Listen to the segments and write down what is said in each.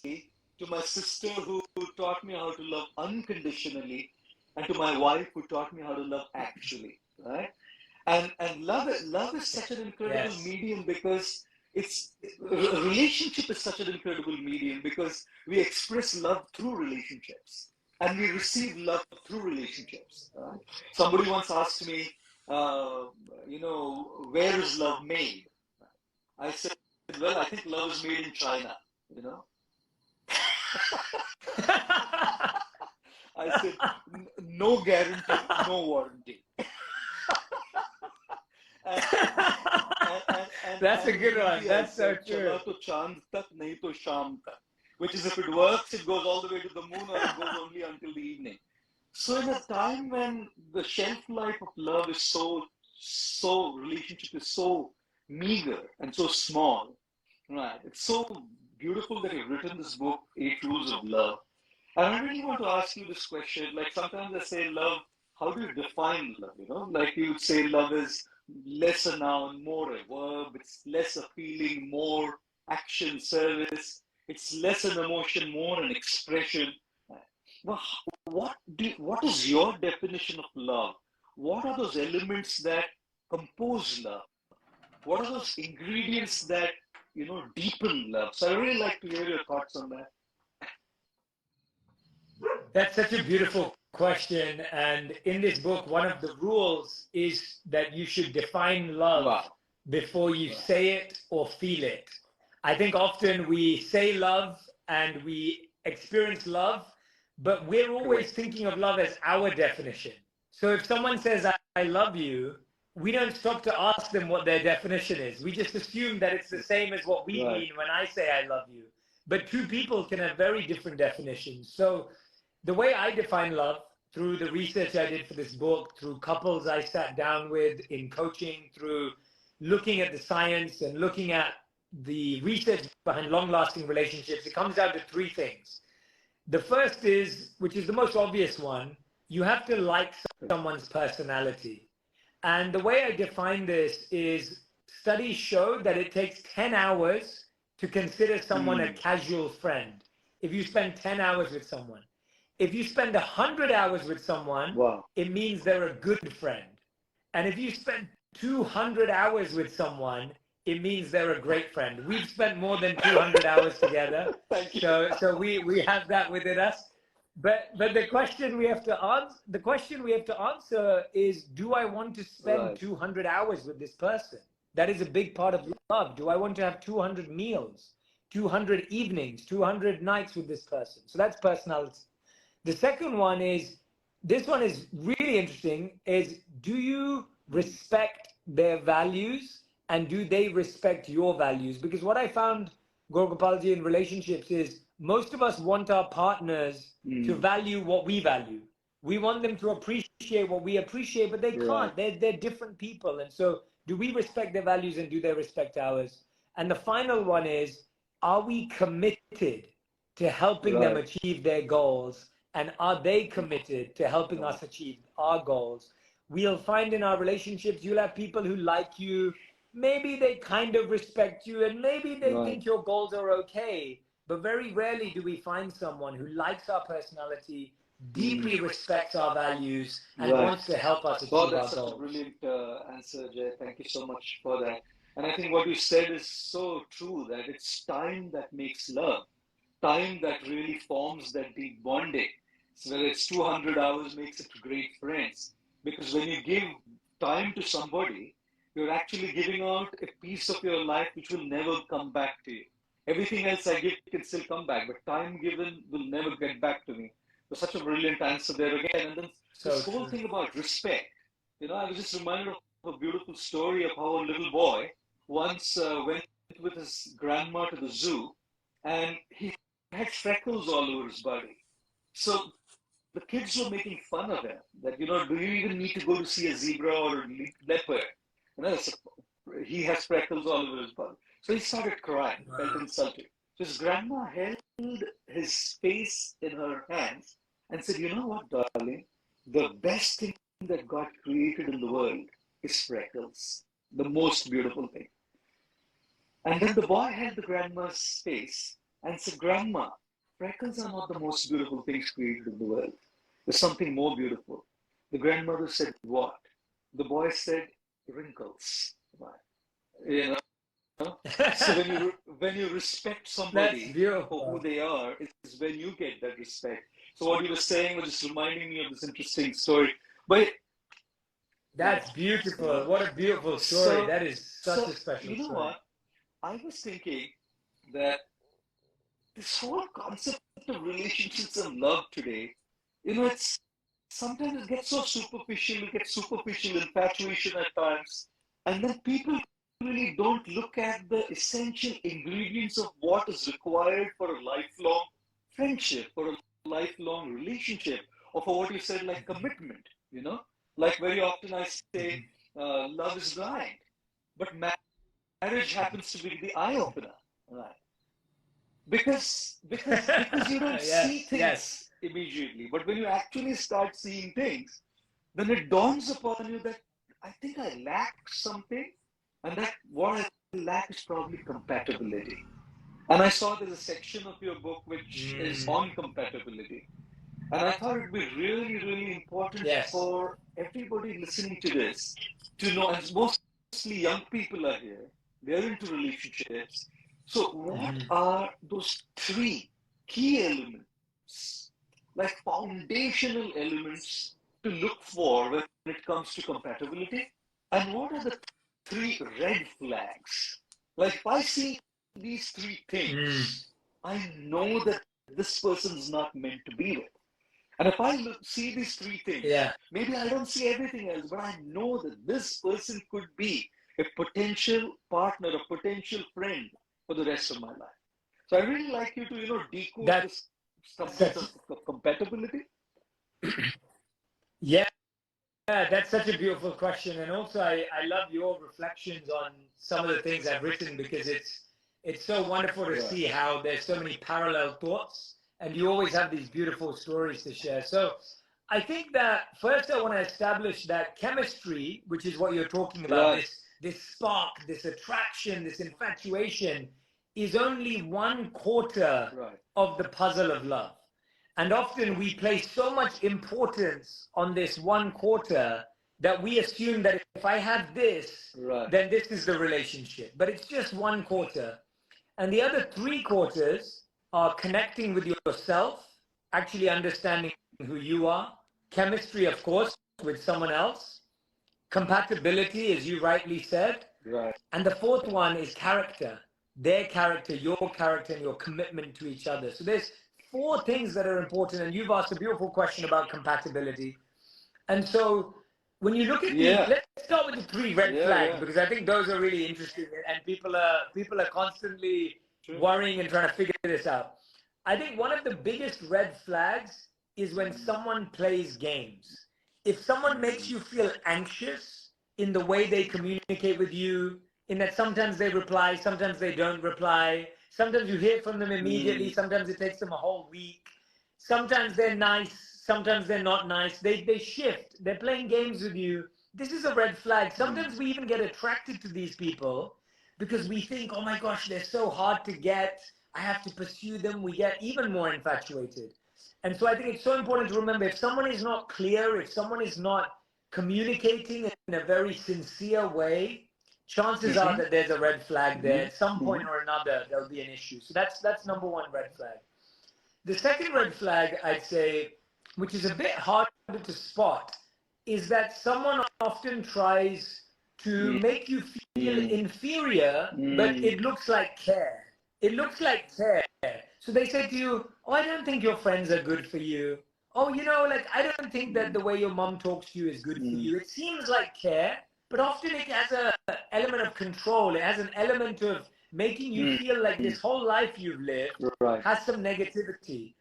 to my sister who taught me how to love unconditionally, and to my wife who taught me how to love actually, right? And love is such an incredible Yes. medium because it's a relationship is such an incredible medium because we express love through relationships and we receive love through relationships. Right? Somebody once asked me, uh, where is love made? I said, well, I think love is made in China. You know, I said, no guarantee, no warranty. and, That's a and in good one. Hindi, I That's so said, true. Chala to chand tak, nahi to sham tak. Which is, if it works, it goes all the way to the moon, or it goes only until the evening. So, in a time when the shelf life of love is relationship is so meager and so small, right? It's so beautiful that you've written this book, Eight Rules of Love. And I really want to ask you this question. Like sometimes I say love, how do you define love? Like you would say love is less a noun, more a verb. It's less a feeling, more action, service. It's less an emotion, more an expression. Well, what is your definition of love? What are those elements that compose love? What are those ingredients that deepen love? So I really like to hear your thoughts on that. That's such a beautiful question. And in this book, one of the rules is that you should define love Wow. before you say it or feel it. I think often we say love and we experience love, but we're always thinking of love as our definition. So if someone says, I love you, we don't stop to ask them what their definition is. We just assume that it's the same as what we mean when I say I love you. But two people can have very different definitions. So the way I define love, through the research I did for this book, through couples I sat down with in coaching, through looking at the science and looking at the research behind long-lasting relationships, it comes down to three things. The first is, which is the most obvious one, you have to like someone's personality. And the way I define this is studies show that it takes 10 hours to consider someone a casual friend. If you spend 10 hours with someone, if you spend 100 hours with someone, it means they're a good friend. And if you spend 200 hours with someone, it means they're a great friend. We've spent more than 200 hours together. So we have that within us. But the question we have to answer is, do I want to spend 200 hours with this person? That is a big part of love. Do I want to have 200 meals, 200 evenings, 200 nights with this person? So that's personality. The second one is, this one is really interesting, is do you respect their values and do they respect your values? Because what I found, Gopalji, in relationships is most of us want our partners to value what we value. We want them to appreciate what we appreciate, but they can't. They're different people. And so do we respect their values and do they respect ours? And the final one is, are we committed to helping them achieve their goals? And are they committed to helping us achieve our goals? We'll find in our relationships, you'll have people who like you. Maybe they kind of respect you and maybe they think your goals are okay. But very rarely do we find someone who likes our personality, deeply respects our values, and wants to help us achieve our goals. That's such a brilliant answer, Jay. Thank you so much for that. And I think what you said is so true, that it's time that makes love, time that really forms that deep bonding. So whether it's 200 hours makes it great friends. Because when you give time to somebody, you're actually giving out a piece of your life which will never come back to you. Everything else I give can still come back, but time given will never get back to me. So such a brilliant answer there again. And then this whole thing about respect. I was just reminded of a beautiful story of how a little boy once went with his grandma to the zoo, and he had freckles all over his body. So the kids were making fun of him that, do you even need to go to see a zebra or a leopard? He has freckles all over his body. So he started crying, felt insulted. So his grandma held his face in her hands and said, you know what, darling? The best thing that God created in the world is freckles, the most beautiful thing. And then the boy held the grandma's face and said, Grandma, freckles are not the most beautiful things created in the world. There's something more beautiful. The grandmother said, what? The boy said, wrinkles. Right. You know? So when you respect That's somebody for who beautiful. they are, is when you get that respect. So what you were saying was just reminding me of this interesting story. But yeah, That's you know. beautiful. What a beautiful story. So That is such so a special you know story. what? I was thinking that this whole concept of relationships and love today, it's sometimes it gets so superficial, it gets superficial infatuation at times, and then people really don't look at the essential ingredients of what is required for a lifelong friendship, for a lifelong relationship, or for what you said, like commitment, Like very often I say, love is blind, but marriage happens to be the eye opener, right? Because you don't see Yes, yes. things immediately, but when you actually start seeing things, then it dawns upon you that I think I lack something, and that what I lack is probably compatibility. And I saw there's a section of your book which is Mm, on compatibility, and I thought it'd be really, really important yes. for everybody listening to this to know, and mostly young people are here, they're into relationships. So, what Mhm. are those three key elements, like foundational elements to look for when it comes to compatibility? And what are the three red flags? Like, if I see these three Mm, things, I know that this person's not meant to be with. And if I see these three things, yeah. maybe I don't see everything else, but I know that this person could be a potential partner, a potential friend for the rest of my life. So I really like you to, decode That's this subject such, of compatibility. yeah, that's such a beautiful question. And also I love your reflections on some of the things I've written because it's so wonderful to Right. see how there's so many parallel thoughts and you always have these beautiful stories to share. So I think that first I want to establish that chemistry, which is what you're talking about, Right. this spark, this attraction, this infatuation, is only 1/4 Right. of the puzzle of love. And often we place so much importance on this 1/4 that we assume that if I have this, Right. then this is the relationship. But it's just 1/4. And the other 3/4 are connecting with yourself, actually understanding who you are, chemistry, of course, with someone else, compatibility, as you rightly said. Right. And the fourth one is character, their character, your character, and your commitment to each other. So there's four things that are important. And you've asked a beautiful question about compatibility. And so when you look at the, Yeah. let's start with the three red Yeah. flags, Yeah. because I think those are really interesting and people are constantly True. worrying and trying to figure this out. I think one of the biggest red flags is when someone plays games. If someone makes you feel anxious in the way they communicate with you, in that sometimes they reply, sometimes they don't reply, sometimes you hear from them immediately, sometimes it takes them a whole week, sometimes they're nice, sometimes they're not nice, they shift, they're playing games with you. This is a red flag. Sometimes we even get attracted to these people because we think, oh my gosh, they're so hard to get, I have to pursue them. We get even more infatuated. And so I think it's so important to remember, if someone is not clear, if someone is not communicating in a very sincere way, chances are that there's a red flag there. At some point or another, there'll be an issue. So that's number one red flag. The second red flag, I'd say, which is a bit harder to spot, is that someone often tries to make you feel inferior, but it looks like care. It looks like care. So they say to you, oh, I don't think your friends are good for you. Oh, like, I don't think that the way your mom talks to you is good for you. It seems like care, but often it has an element of control. It has an element of making you feel like this whole life you've lived Right. has some negativity.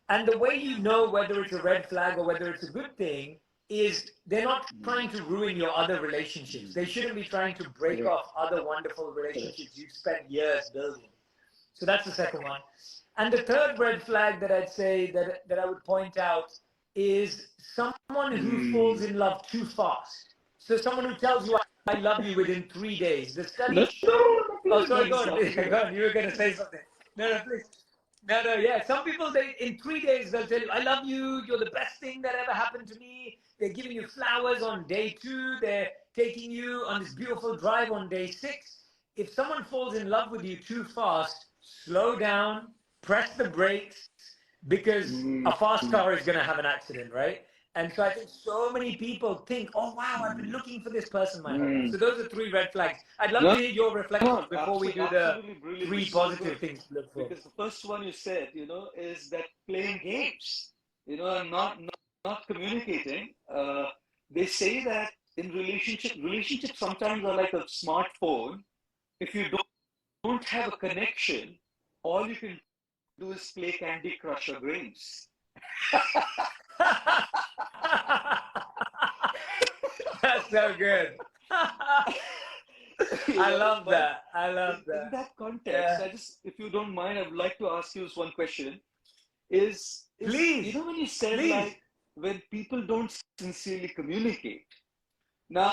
And the way you know whether it's a red flag or whether it's a good thing is they're not trying to ruin your other relationships. They shouldn't be trying to break off other wonderful relationships you've spent years building. So that's the second one. And the third red flag that I'd say that I would point out is someone who falls in love too fast. So someone who tells you, I love you within 3 days. The No, studies no, show. no, Oh, please sorry, don't go on. stop. Go on. You were going to say something. No, please. No, yeah. Some people, they in 3 days they'll tell you, "I love you. You're the best thing that ever happened to me." They're giving you flowers on day 2. They're taking you on this beautiful drive on day 6. If someone falls in love with you too fast, slow down, press the brakes, because a fast car is going to have an accident, right? And so I think so many people think, "Oh wow, I've been looking for this person my whole life." So those are 3 red flags. I'd love to No, hear your reflections no, before we do the absolutely brilliant. 3 It's so positive good things to look for. because the first one you said, is that playing games, and not communicating. They say that in relationships sometimes are like a smartphone. If you don't have a connection, all you can do is play Candy Crush or games. That's so good. I love But that. I love in that. that context, Yeah. if you don't mind, I would like to ask you this one question. Is Please, when you said, please. like, when people don't sincerely communicate. Now,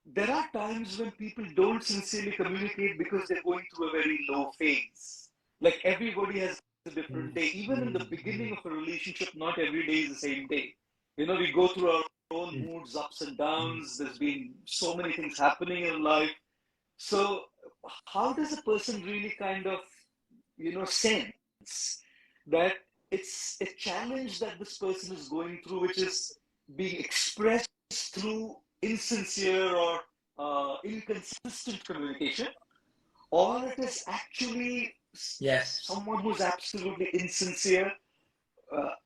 there are times when people don't sincerely communicate because they're going through a very low phase. Like, everybody has a different day. Even in the beginning of a relationship, not every day is the same day. We go through our own moods, ups and downs. There's been so many things happening in life. So, how does a person really kind of, sense that it's a challenge that this person is going through, which is being expressed through insincere or inconsistent communication, or it is actually Yes. someone who's absolutely insincere,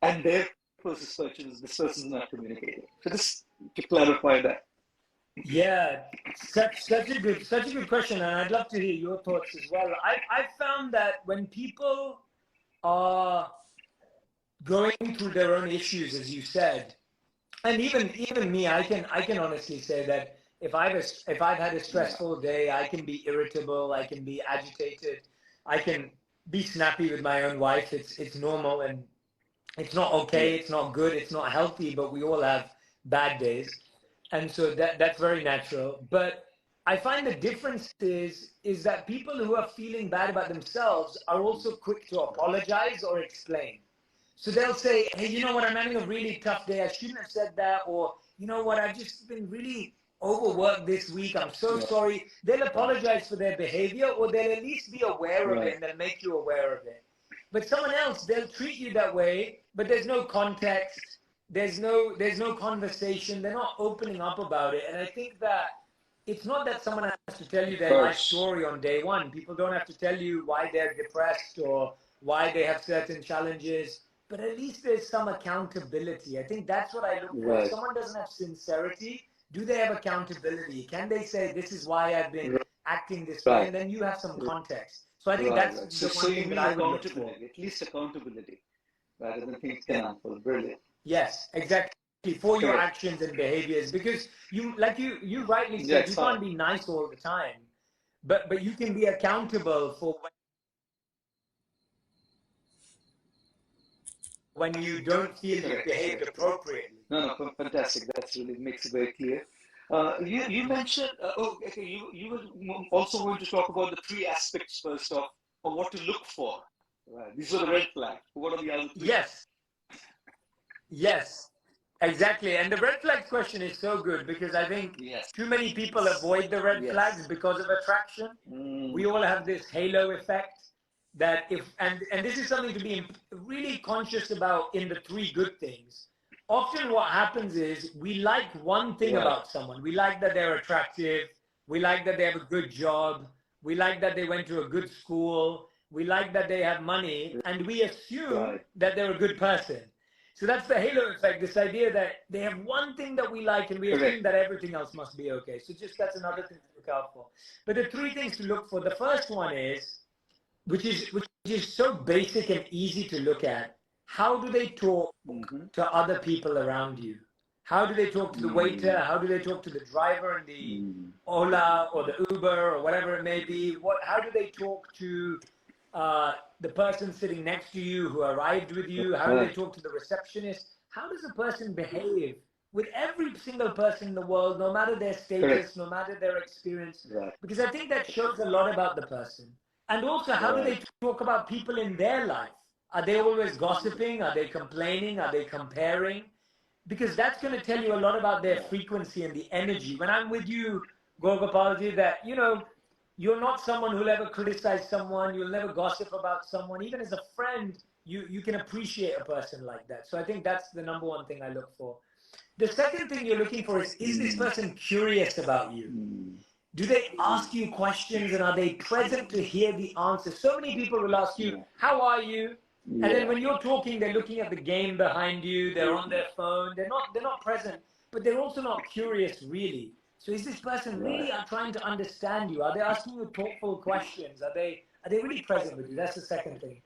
and therefore this person is not communicating. So just to clarify that. Yeah, such a good question, and I'd love to hear your thoughts as well. I found that when people are going through their own issues, as you said, and even me, I can honestly say that if I've had a stressful day, I can be irritable, I can be agitated, I can be snappy with my own wife. It's normal, and it's not okay, it's not good, it's not healthy, but we all have bad days. And so that's very natural. But I find the difference is that people who are feeling bad about themselves are also quick to apologize or explain. So they'll say, "Hey, you know what, I'm having a really tough day. I shouldn't have said that." Or, "You know what, I've just been really overworked this week. I'm so sorry." They'll apologize for their behavior, or they'll at least be aware of it, and they'll make you aware of it. But someone else, they'll treat you that way, but there's no context. There's no conversation. They're not opening up about it. And I think that it's not that someone has to tell you their life story on day one. People don't have to tell you why they're depressed or why they have certain challenges, but at least there's some accountability. I think that's what I look for. If someone doesn't have sincerity, do they have accountability? Can they say, "This is why I've been acting this way," and then you have some context. So I think that's So, the one you thing that mean I would look for. accountability, at least accountability, rather than things can unfold. Brilliant. Yes, exactly. For your actions and behaviors, because you rightly said, you can't be nice all the time, but you can be accountable for when you don't feel you've behaved appropriately. No, fantastic. That's really makes it very clear. You mentioned, okay, you were also going to talk about the 3 aspects first of what to look for. Right. These are the red flags. What are the other 3? Yes, exactly. And the red flag question is so good, because I think too many people avoid the red flags because of attraction. We all have this halo effect that and this is something to be really conscious about in the 3 good things. Often what happens is we like one thing about someone. We like that they're attractive. We like that they have a good job. We like that they went to a good school. We like that they have money, and we assume that they're a good person. So that's the halo effect, this idea that they have one thing that we like, and we assume that everything else must be okay. So just that's another thing to look out for. But the 3 things to look for, the first one is, which is so basic and easy to look at, how do they talk to other people around you? How do they talk to the waiter? How do they talk to the driver in the Ola or the Uber or whatever it may be? How do they talk to the person sitting next to you who arrived with you? How do they talk to the receptionist? How does a person behave with every single person in the world, no matter their status, no matter their experience? Because I think that shows a lot about the person. And also, how do they talk about people in their life? Are they always gossiping? Are they complaining? Are they comparing? Because that's going to tell you a lot about their frequency and the energy. When I'm with you, Gopalji, that, you know, you're not someone who'll ever criticize someone. You'll never gossip about someone. Even as a friend, you can appreciate a person like that. So I think that's the number one thing I look for. The second thing you're looking for is this person curious about you? Do they ask you questions and are they present to hear the answer? So many people will ask you, how are you? And then when you're talking, they're looking at the game behind you, they're on their phone, they're not present, but they're also not curious really. So is this person really trying to understand you? Are they asking you thoughtful questions? Are they really present with you? That's the second thing.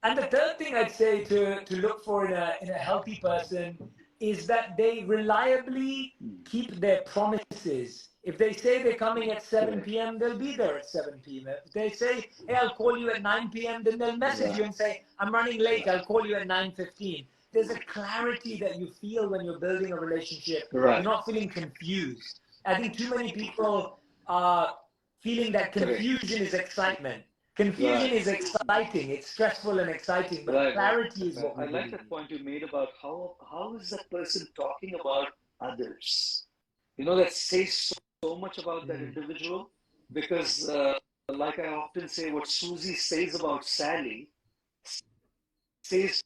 And the third thing I'd say to look for in a healthy person is that they reliably keep their promises. If they say they're coming at 7 p.m., they'll be there at 7 p.m. If they say, hey, I'll call you at 9 p.m., then they'll message you and say, I'm running late, I'll call you at 9:15. There's a clarity that you feel when you're building a relationship. You're not feeling confused. I think too many people are feeling that confusion is excitement. Confusion is exciting, it's stressful and exciting, but clarity is what we I like that point you made about how is that person talking about others? You know, that says so much about that individual, because like I often say, what Susie says about Sally says